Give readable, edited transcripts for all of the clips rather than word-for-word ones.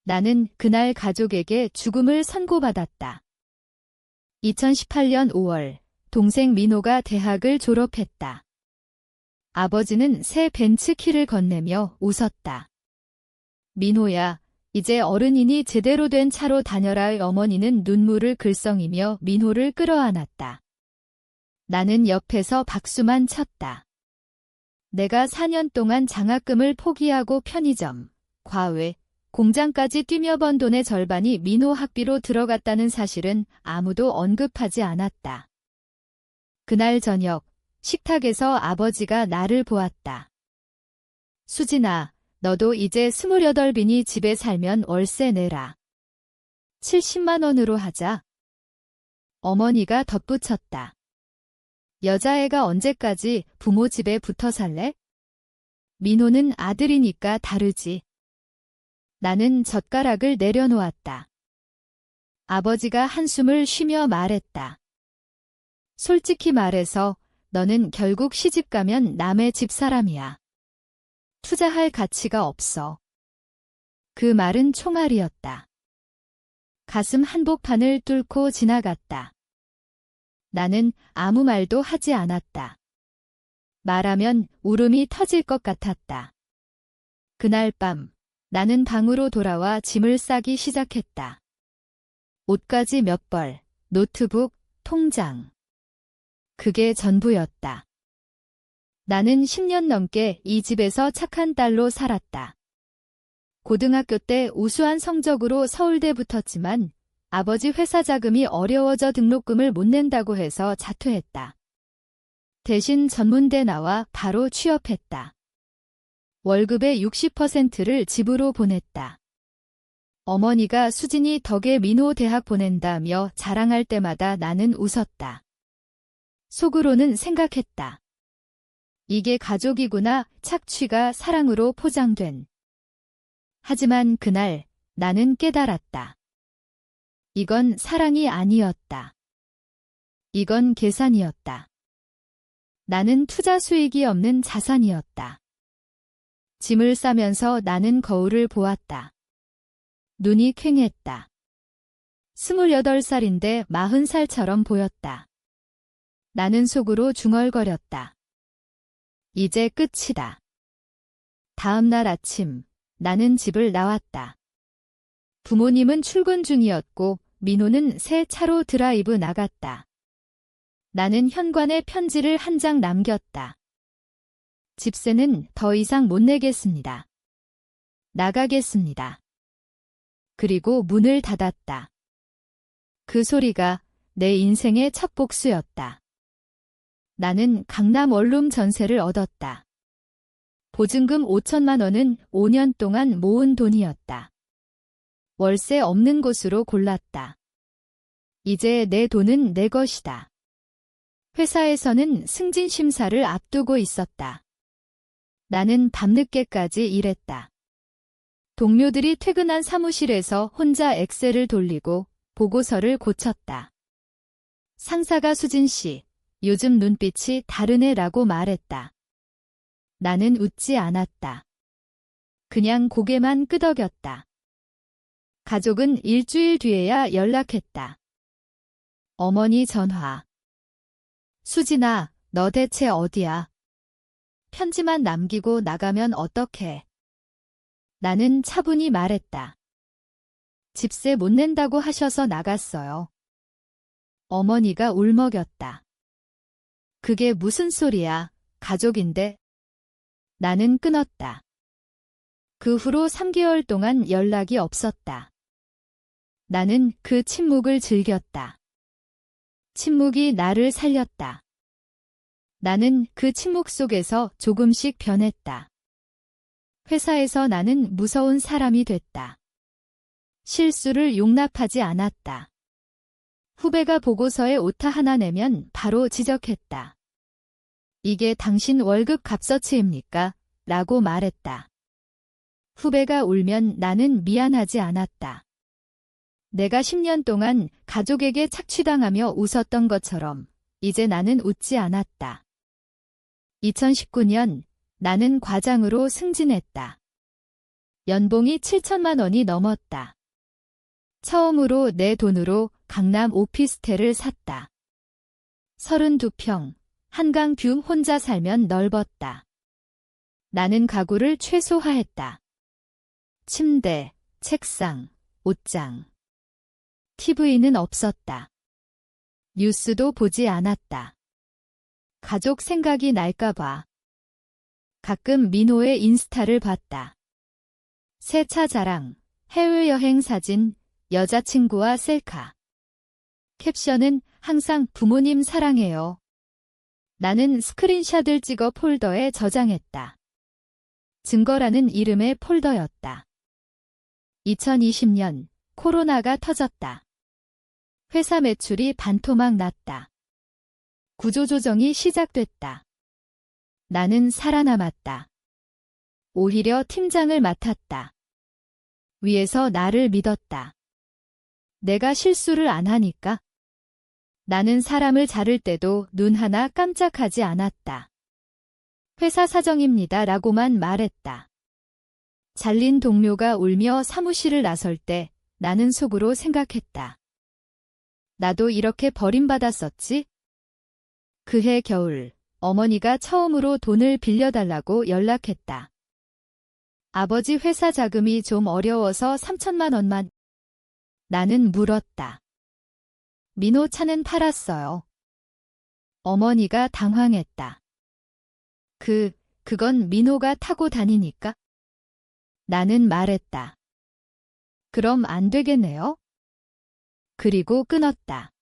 나는 그날 가족에게 죽음을 선고받았다. 2018년 5월, 동생 민호가 대학을 졸업했다. 아버지는 새 벤츠키를 건네며 웃었다. 민호야, 이제 어른이니 제대로 된 차로 다녀라. 어머니는 눈물을 글썽이며 민호를 끌어안았다. 나는 옆에서 박수만 쳤다. 내가 4년 동안 장학금을 포기하고 편의점, 과외, 공장까지 뛰며 번 돈의 절반이 민호 학비로 들어갔다는 사실은 아무도 언급하지 않았다. 그날 저녁, 식탁에서 아버지가 나를 보았다. 수진아, 너도 이제 28이니 집에 살면 월세 내라. 70만 원으로 하자. 어머니가 덧붙였다. 여자애가 언제까지 부모 집에 붙어 살래? 민호는 아들이니까 다르지. 나는 젓가락을 내려놓았다. 아버지가 한숨을 쉬며 말했다. 솔직히 말해서 너는 결국 시집가면 남의 집 사람이야. 투자할 가치가 없어. 그 말은 총알이었다. 가슴 한복판을 뚫고 지나갔다. 나는 아무 말도 하지 않았다. 말하면 울음이 터질 것 같았다. 그날 밤, 나는 방으로 돌아와 짐을 싸기 시작했다. 옷가지 몇 벌, 노트북, 통장. 그게 전부였다. 나는 10년 넘게 이 집에서 착한 딸로 살았다. 고등학교 때 우수한 성적으로 서울대 붙었지만 아버지 회사 자금이 어려워져 등록금을 못 낸다고 해서 자퇴했다. 대신 전문대 나와 바로 취업했다. 월급의 60%를 집으로 보냈다. 어머니가 수진이 덕에 민호 대학 보낸다며 자랑할 때마다 나는 웃었다. 속으로는 생각했다. 이게 가족이구나. 착취가 사랑으로 포장된. 하지만 그날 나는 깨달았다. 이건 사랑이 아니었다. 이건 계산이었다. 나는 투자 수익이 없는 자산이었다. 짐을 싸면서 나는 거울을 보았다. 눈이 퀭했다. 28살인데 40살처럼 보였다. 나는 속으로 중얼거렸다. 이제 끝이다. 다음 날 아침, 나는 집을 나왔다. 부모님은 출근 중이었고 민호는 새 차로 드라이브 나갔다. 나는 현관에 편지를 한 장 남겼다. 집세는 더 이상 못 내겠습니다. 나가겠습니다. 그리고 문을 닫았다. 그 소리가 내 인생의 첫 복수였다. 나는 강남 원룸 전세를 얻었다. 보증금 5천만 원은 5년 동안 모은 돈이었다. 월세 없는 곳으로 골랐다. 이제 내 돈은 내 것이다. 회사에서는 승진 심사를 앞두고 있었다. 나는 밤늦게까지 일했다. 동료들이 퇴근한 사무실에서 혼자 엑셀을 돌리고 보고서를 고쳤다. 상사가 수진 씨, 요즘 눈빛이 다르네라고 말했다. 나는 웃지 않았다. 그냥 고개만 끄덕였다. 가족은 일주일 뒤에야 연락했다. 어머니 전화. 수진아, 너 대체 어디야? 편지만 남기고 나가면 어떡해? 나는 차분히 말했다. 집세 못 낸다고 하셔서 나갔어요. 어머니가 울먹였다. 그게 무슨 소리야, 가족인데. 나는 끊었다. 그 후로 3개월 동안 연락이 없었다. 나는 그 침묵을 즐겼다. 침묵이 나를 살렸다. 나는 그 침묵 속에서 조금씩 변했다. 회사에서 나는 무서운 사람이 됐다. 실수를 용납하지 않았다. 후배가 보고서에 오타 하나 내면 바로 지적했다. 이게 당신 월급 값어치입니까? 라고 말했다. 후배가 울면 나는 미안하지 않았다. 내가 10년 동안 가족에게 착취당하며 웃었던 것처럼 이제 나는 웃지 않았다. 2019년 나는 과장으로 승진했다. 연봉이 7천만 원이 넘었다. 처음으로 내 돈으로 강남 오피스텔을 샀다. 32평, 한강 뷰 혼자 살면 넓었다. 나는 가구를 최소화했다. 침대, 책상, 옷장. TV는 없었다. 뉴스도 보지 않았다. 가족 생각이 날까봐. 가끔 민호의 인스타를 봤다. 새 차 자랑, 해외여행 사진, 여자친구와 셀카. 캡션은 항상 부모님 사랑해요. 나는 스크린샷을 찍어 폴더에 저장했다. 증거라는 이름의 폴더였다. 2020년 코로나가 터졌다. 회사 매출이 반토막 났다. 구조조정이 시작됐다. 나는 살아남았다. 오히려 팀장을 맡았다. 위에서 나를 믿었다. 내가 실수를 안 하니까. 나는 사람을 자를 때도 눈 하나 깜짝하지 않았다. 회사 사정입니다 라고만 말했다. 잘린 동료가 울며 사무실을 나설 때 나는 속으로 생각했다. 나도 이렇게 버림받았었지? 그해 겨울, 어머니가 처음으로 돈을 빌려달라고 연락했다. 아버지 회사 자금이 좀 어려워서 3천만 원만. 나는 물었다. 민호 차는 팔았어요. 어머니가 당황했다. 그건 민호가 타고 다니니까? 나는 말했다. 그럼 안 되겠네요? 그리고 끊었다.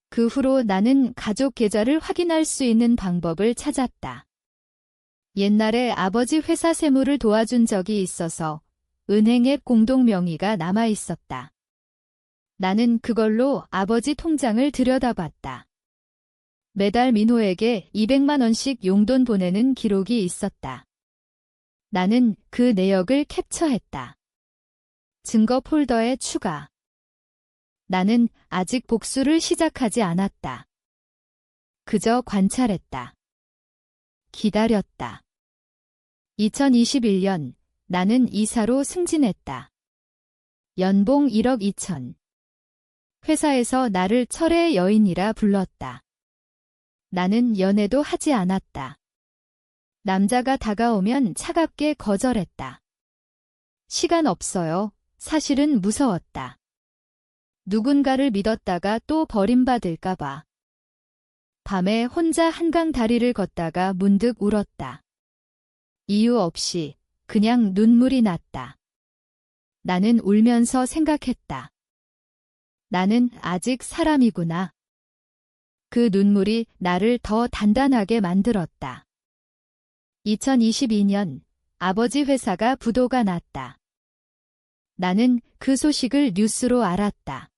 그 후로 나는 가족 계좌를 확인할 수 있는 방법을 찾았다. 옛날에 아버지 회사 세무를 도와준 적이 있어서 은행 앱 공동 명의가 남아 있었다. 나는 그걸로 아버지 통장을 들여다봤다. 매달 민호에게 200만 원씩 용돈 보내는 기록이 있었다. 나는 그 내역을 캡처했다. 증거 폴더에 추가. 나는 아직 복수를 시작하지 않았다. 그저 관찰했다. 기다렸다. 2021년 나는 이사로 승진했다. 연봉 1억 2천. 회사에서 나를 철의 여인이라 불렀다. 나는 연애도 하지 않았다. 남자가 다가오면 차갑게 거절했다. 시간 없어요. 사실은 무서웠다. 누군가를 믿었다가 또 버림받을까봐. 밤에 혼자 한강 다리를 걷다가 문득 울었다. 이유 없이 그냥 눈물이 났다. 나는 울면서 생각했다. 나는 아직 사람이구나. 그 눈물이 나를 더 단단하게 만들었다. 2022년 아버지 회사가 부도가 났다. 나는 그 소식을 뉴스로 알았다.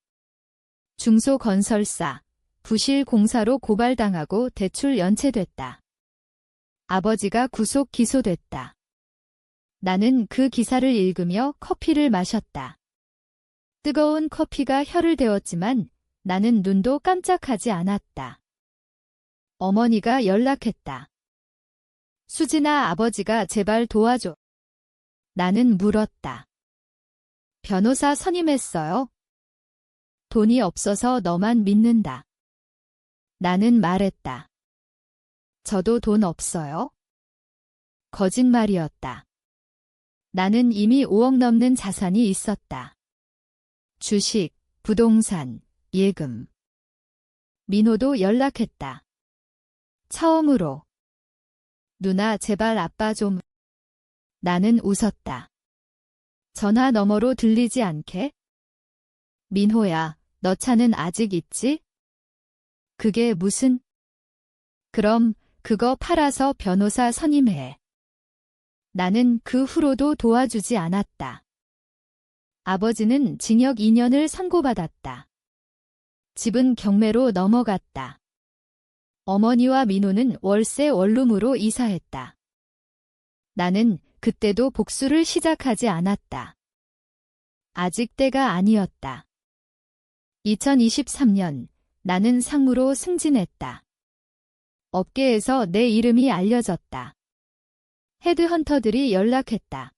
중소건설사, 부실 공사로 고발당하고 대출 연체됐다. 아버지가 구속 기소됐다. 나는 그 기사를 읽으며 커피를 마셨다. 뜨거운 커피가 혀를 데웠지만 나는 눈도 깜짝하지 않았다. 어머니가 연락했다. 수진아, 아버지가 제발 도와줘. 나는 물었다. 변호사 선임했어요? 돈이 없어서 너만 믿는다. 나는 말했다. 저도 돈 없어요? 거짓말이었다. 나는 이미 5억 넘는 자산이 있었다. 주식, 부동산, 예금. 민호도 연락했다. 처음으로. 누나 제발 아빠 좀. 나는 웃었다. 전화 너머로 들리지 않게? 민호야, 너 차는 아직 있지? 그게 무슨? 그럼 그거 팔아서 변호사 선임해. 나는 그 후로도 도와주지 않았다. 아버지는 징역 2년을 선고받았다. 집은 경매로 넘어갔다. 어머니와 민호는 월세 원룸으로 이사했다. 나는 그때도 복수를 시작하지 않았다. 아직 때가 아니었다. 2023년 나는 상무로 승진했다. 업계에서 내 이름이 알려졌다. 헤드헌터들이 연락했다.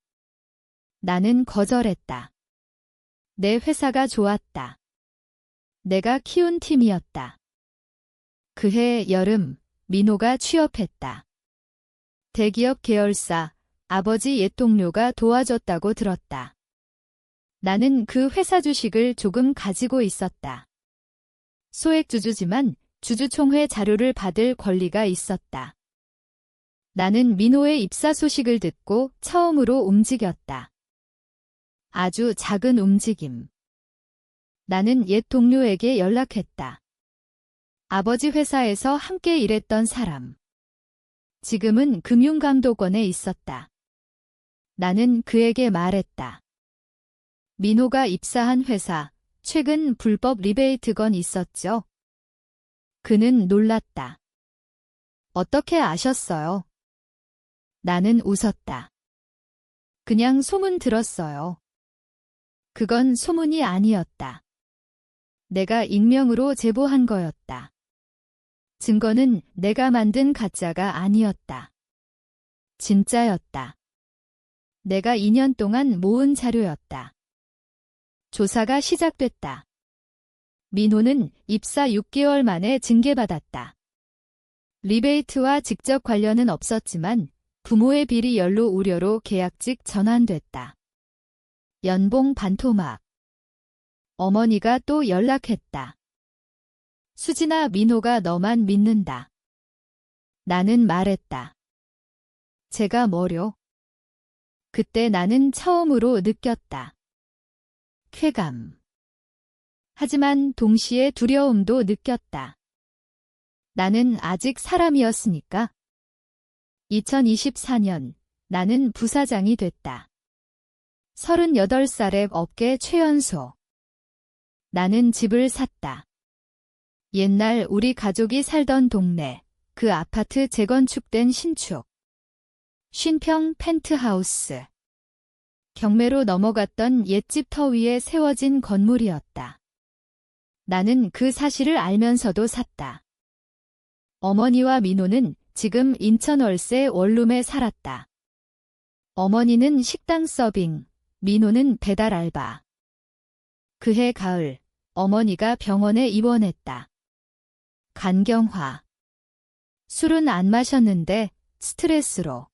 나는 거절했다. 내 회사가 좋았다. 내가 키운 팀이었다. 그해 여름, 민호가 취업했다. 대기업 계열사, 아버지 옛 동료가 도와줬다고 들었다. 나는 그 회사 주식을 조금 가지고 있었다. 소액주주지만 주주총회 자료를 받을 권리가 있었다. 나는 민호의 입사 소식을 듣고 처음으로 움직였다. 아주 작은 움직임. 나는 옛 동료에게 연락했다. 아버지 회사에서 함께 일했던 사람. 지금은 금융감독원에 있었다. 나는 그에게 말했다. 민호가 입사한 회사, 최근 불법 리베이트 건 있었죠? 그는 놀랐다. 어떻게 아셨어요? 나는 웃었다. 그냥 소문 들었어요. 그건 소문이 아니었다. 내가 익명으로 제보한 거였다. 증거는 내가 만든 가짜가 아니었다. 진짜였다. 내가 2년 동안 모은 자료였다. 조사가 시작됐다. 민호는 입사 6개월 만에 징계받았다. 리베이트와 직접 관련은 없었지만 부모의 비리 연루 우려로 계약직 전환됐다. 연봉 반토막. 어머니가 또 연락했다. 수진아, 민호가 너만 믿는다. 나는 말했다. 제가 뭐려? 그때 나는 처음으로 느꼈다. 쾌감. 하지만 동시에 두려움도 느꼈다. 나는 아직 사람이었으니까. 2024년 나는 부사장이 됐다. 38살의 업계 최연소. 나는 집을 샀다. 옛날 우리 가족이 살던 동네, 그 아파트 재건축된 신축. 50평 펜트하우스. 경매로 넘어갔던 옛집 터 위에 세워진 건물이었다. 나는 그 사실을 알면서도 샀다. 어머니와 민호는 지금 인천 월세 원룸에 살았다. 어머니는 식당 서빙, 민호는 배달 알바. 그해 가을, 어머니가 병원에 입원했다. 간경화. 술은 안 마셨는데 스트레스로.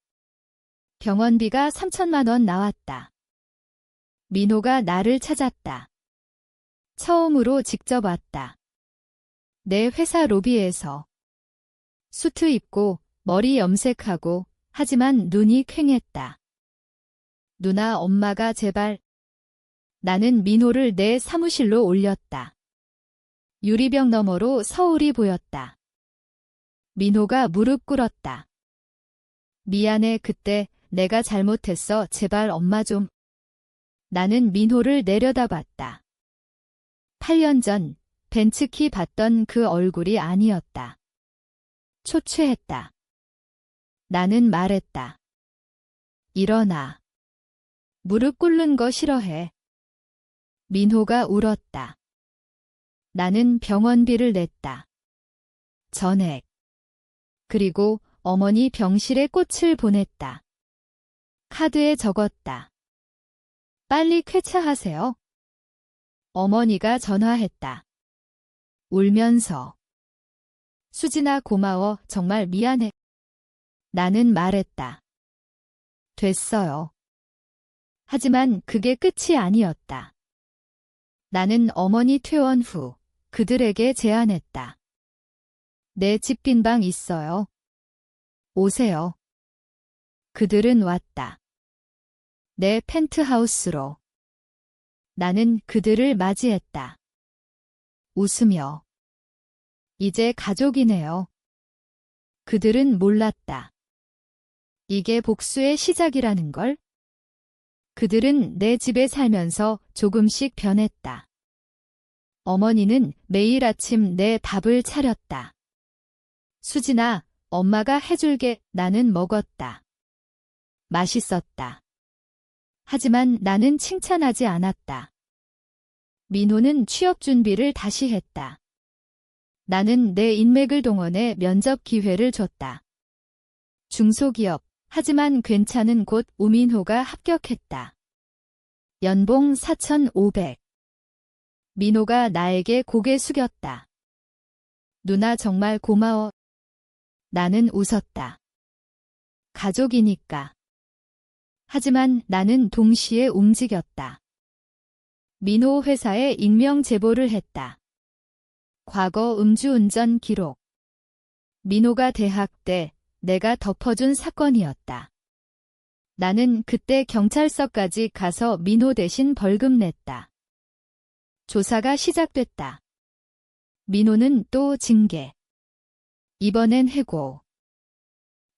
병원비가 3천만 원 나왔다. 민호가 나를 찾았다. 처음으로 직접 왔다. 내 회사 로비에서. 수트 입고 머리 염색하고 하지만 눈이 퀭했다. 누나, 엄마가 제발. 나는 민호를 내 사무실로 올렸다. 유리병 너머로 서울이 보였다. 민호가 무릎 꿇었다. 미안해, 그때 내가 잘못했어. 제발 엄마 좀. 나는 민호를 내려다봤다. 8년 전 벤츠키 봤던 그 얼굴이 아니었다. 초췌했다. 나는 말했다. 일어나. 무릎 꿇는 거 싫어해. 민호가 울었다. 나는 병원비를 냈다. 전액. 그리고 어머니 병실에 꽃을 보냈다. 카드에 적었다. 빨리 쾌차하세요. 어머니가 전화했다. 울면서. 수진아, 고마워. 정말 미안해. 나는 말했다. 됐어요. 하지만 그게 끝이 아니었다. 나는 어머니 퇴원 후 그들에게 제안했다. 내 집 빈 방 있어요. 오세요. 그들은 왔다. 내 펜트하우스로. 나는 그들을 맞이했다. 웃으며. 이제 가족이네요. 그들은 몰랐다. 이게 복수의 시작이라는 걸? 그들은 내 집에 살면서 조금씩 변했다. 어머니는 매일 아침 내 밥을 차렸다. 수진아, 엄마가 해줄게. 나는 먹었다. 맛있었다. 하지만 나는 칭찬하지 않았다. 민호는 취업 준비를 다시 했다. 나는 내 인맥을 동원해 면접 기회를 줬다. 중소기업, 하지만 괜찮은 곳. 우민호가 합격했다. 연봉 4,500. 민호가 나에게 고개 숙였다. 누나 정말 고마워. 나는 웃었다. 가족이니까. 하지만 나는 동시에 움직였다. 민호 회사에 익명 제보를 했다. 과거 음주운전 기록. 민호가 대학 때 내가 덮어준 사건이었다. 나는 그때 경찰서까지 가서 민호 대신 벌금 냈다. 조사가 시작됐다. 민호는 또 징계. 이번엔 해고.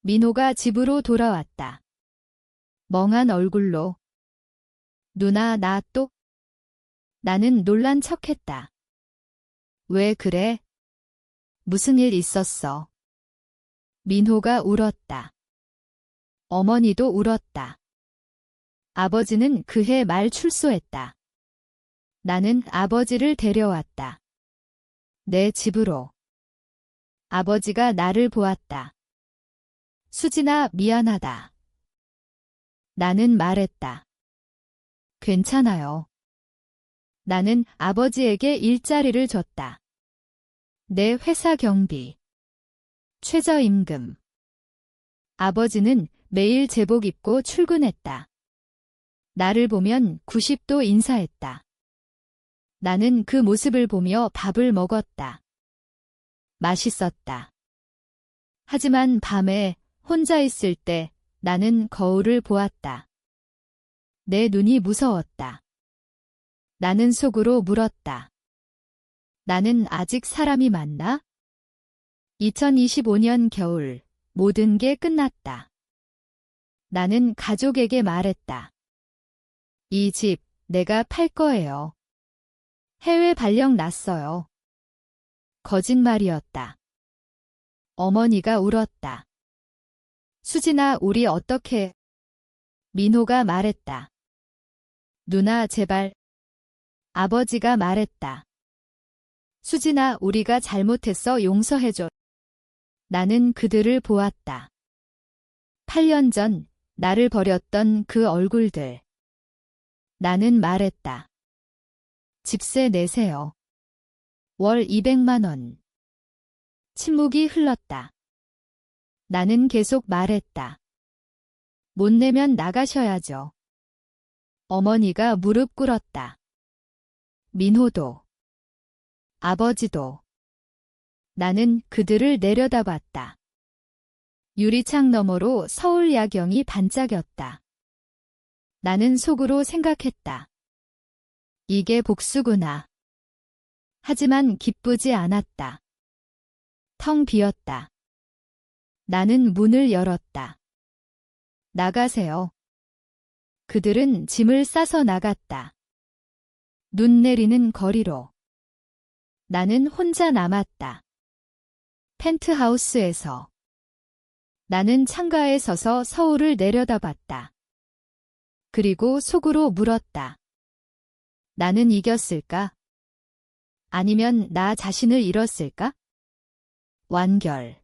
민호가 집으로 돌아왔다. 멍한 얼굴로. 누나 나 또? 나는 놀란 척했다. 왜 그래? 무슨 일 있었어? 민호가 울었다. 어머니도 울었다. 아버지는 그해 말 출소했다. 나는 아버지를 데려왔다. 내 집으로. 아버지가 나를 보았다. 수진아, 미안하다. 나는 말했다. 괜찮아요. 나는 아버지에게 일자리를 줬다. 내 회사 경비. 최저임금. 아버지는 매일 제복 입고 출근했다. 나를 보면 90도 인사했다. 나는 그 모습을 보며 밥을 먹었다. 맛있었다. 하지만 밤에 혼자 있을 때 나는 거울을 보았다. 내 눈이 무서웠다. 나는 속으로 물었다. 나는 아직 사람이 맞나? 2025년 겨울, 모든 게 끝났다. 나는 가족에게 말했다. 이 집 내가 팔 거예요. 해외 발령 났어요. 거짓말이었다. 어머니가 울었다. 수진아, 우리 어떻게? 민호가 말했다. 누나 제발. 아버지가 말했다. 수진아, 우리가 잘못했어, 용서해줘. 나는 그들을 보았다. 8년 전 나를 버렸던 그 얼굴들. 나는 말했다. 집세 내세요. 월 200만 원. 침묵이 흘렀다. 나는 계속 말했다. 못 내면 나가셔야죠. 어머니가 무릎 꿇었다. 민호도. 아버지도. 나는 그들을 내려다봤다. 유리창 너머로 서울 야경이 반짝였다. 나는 속으로 생각했다. 이게 복수구나. 하지만 기쁘지 않았다. 텅 비었다. 나는 문을 열었다. 나가세요. 그들은 짐을 싸서 나갔다. 눈 내리는 거리로. 나는 혼자 남았다. 펜트하우스에서. 나는 창가에 서서 서울을 내려다봤다. 그리고 속으로 물었다. 나는 이겼을까? 아니면 나 자신을 잃었을까? 완결.